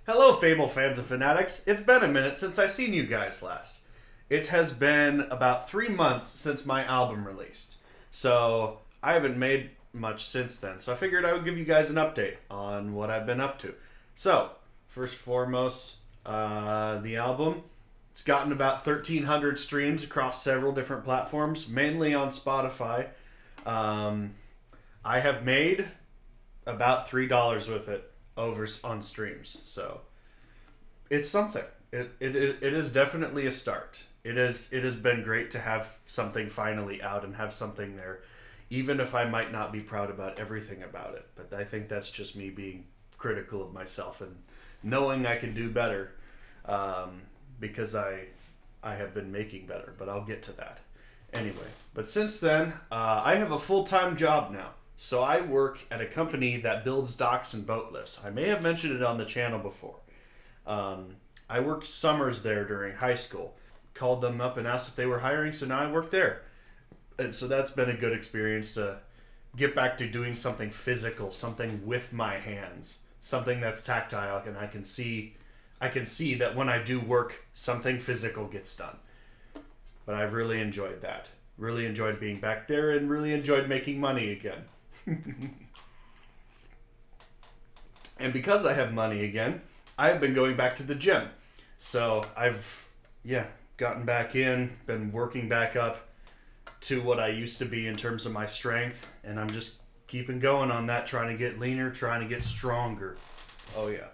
Hello, Fable fans and fanatics. It's been a minute since I've seen you guys last. It has been about 3 months since my album released. So, I haven't made much since then. So, I figured I would give you guys an update on what I've been up to. So, first and foremost, the album. It's gotten about 1,300 streams across several different platforms, mainly on Spotify. I have made about $3 with it over on streams. So it's something. It is definitely a start. It has been great to have something finally out and have something there, even if I might not be proud about everything about it. But I think that's just me being critical of myself and knowing I can do better, because I have been making better. But I'll get to that anyway. But since then, I have a full-time job now. So I work at a company that builds docks and boat lifts. I may have mentioned it on the channel before. I worked summers there during high school. Called them up and asked if they were hiring, so now I work there. And so that's been a good experience to get back to doing something physical, something with my hands, something that's tactile, and I can see that when I do work, something physical gets done. But I've really enjoyed that. Really enjoyed being back there and really enjoyed making money again. And because I have money again, I've been going back to the gym. So I've, gotten back in, been working back up to what I used to be in terms of my strength. And I'm just keeping going on that, trying to get leaner, trying to get stronger. Oh, yeah.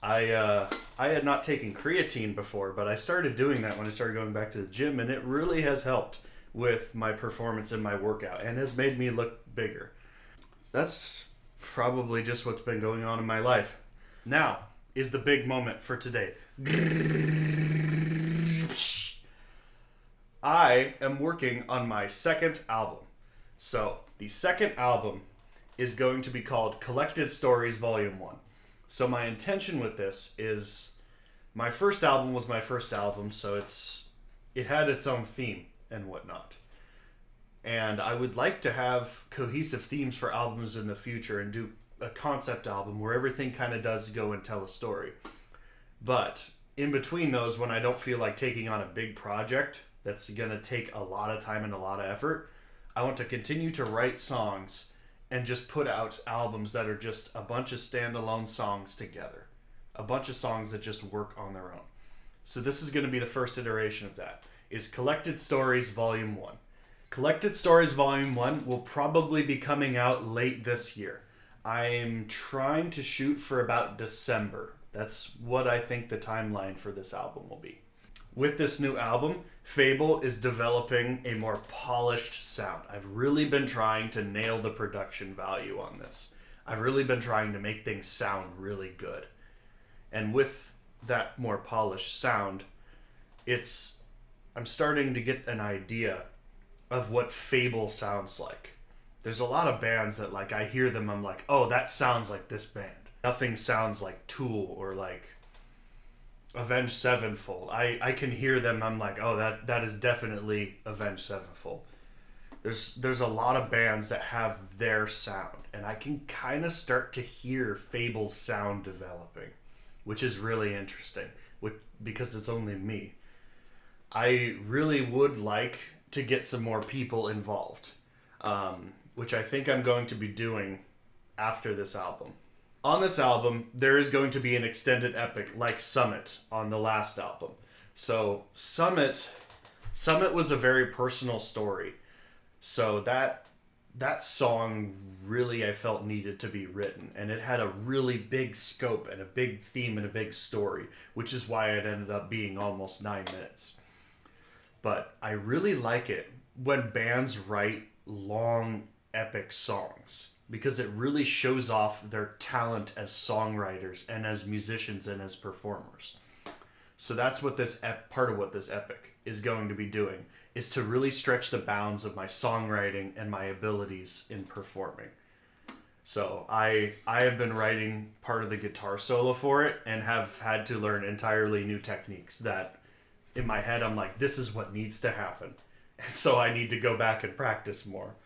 I had not taken creatine before, but I started doing that when I started going back to the gym, and it really has helped with my performance in my workout and has made me look bigger. That's probably just what's been going on in my life. Now is the big moment for today. I am working on my second album. So, the second album is going to be called Collected Stories Volume 1. So my intention with this is, my first album was my first album, so it had its own theme and whatnot. And I would like to have cohesive themes for albums in the future and do a concept album where everything kind of does go and tell a story. But in between those, when I don't feel like taking on a big project that's going to take a lot of time and a lot of effort, I want to continue to write songs and just put out albums that are just a bunch of standalone songs together. A bunch of songs that just work on their own. So this is going to be the first iteration of that, is Collected Stories Volume 1. Collected Stories Volume 1 will probably be coming out late this year. I'm trying to shoot for about December. That's what I think the timeline for this album will be. With this new album, Fable is developing a more polished sound. I've really been trying to nail the production value on this. I've really been trying to make things sound really good. And with that more polished sound, I'm starting to get an idea of what Fable sounds like. There's a lot of bands that, like, I hear them, I'm like, oh, that sounds like this band. Nothing sounds like Tool or like Avenged Sevenfold. I can hear them, I'm like, oh, that is definitely Avenged Sevenfold. There's a lot of bands that have their sound, and I can kind of start to hear Fable's sound developing, which is really interesting, because it's only me. I really would like to get some more people involved, which I think I'm going to be doing after this album. On this album, there is going to be an extended epic like Summit on the last album. So Summit was a very personal story. So that song really, I felt, needed to be written, and it had a really big scope and a big theme and a big story, which is why it ended up being almost 9 minutes. But I really like it when bands write long, epic songs, because it really shows off their talent as songwriters and as musicians and as performers. So that's what part of what this epic is going to be doing, is to really stretch the bounds of my songwriting and my abilities in performing. So I have been writing part of the guitar solo for it and have had to learn entirely new techniques that in my head I'm like, this is what needs to happen. And so I need to go back and practice more.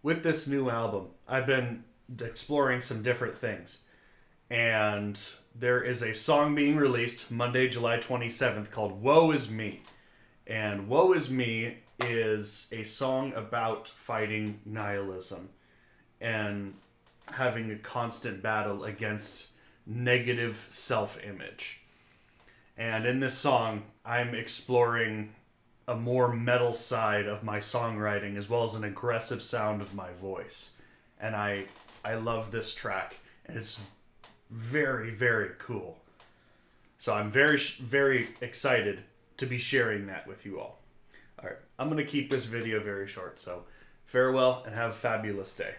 With this new album, I've been exploring some different things. And there is a song being released Monday, July 27th called Woe Is Me. And Woe Is Me is a song about fighting nihilism and having a constant battle against negative self-image. And in this song, I'm exploring a more metal side of my songwriting as well as an aggressive sound of my voice. And I love this track, and it's very, very cool. So I'm very excited to be sharing that with you all. All right, I'm going to keep this video very short, so farewell and have a fabulous day.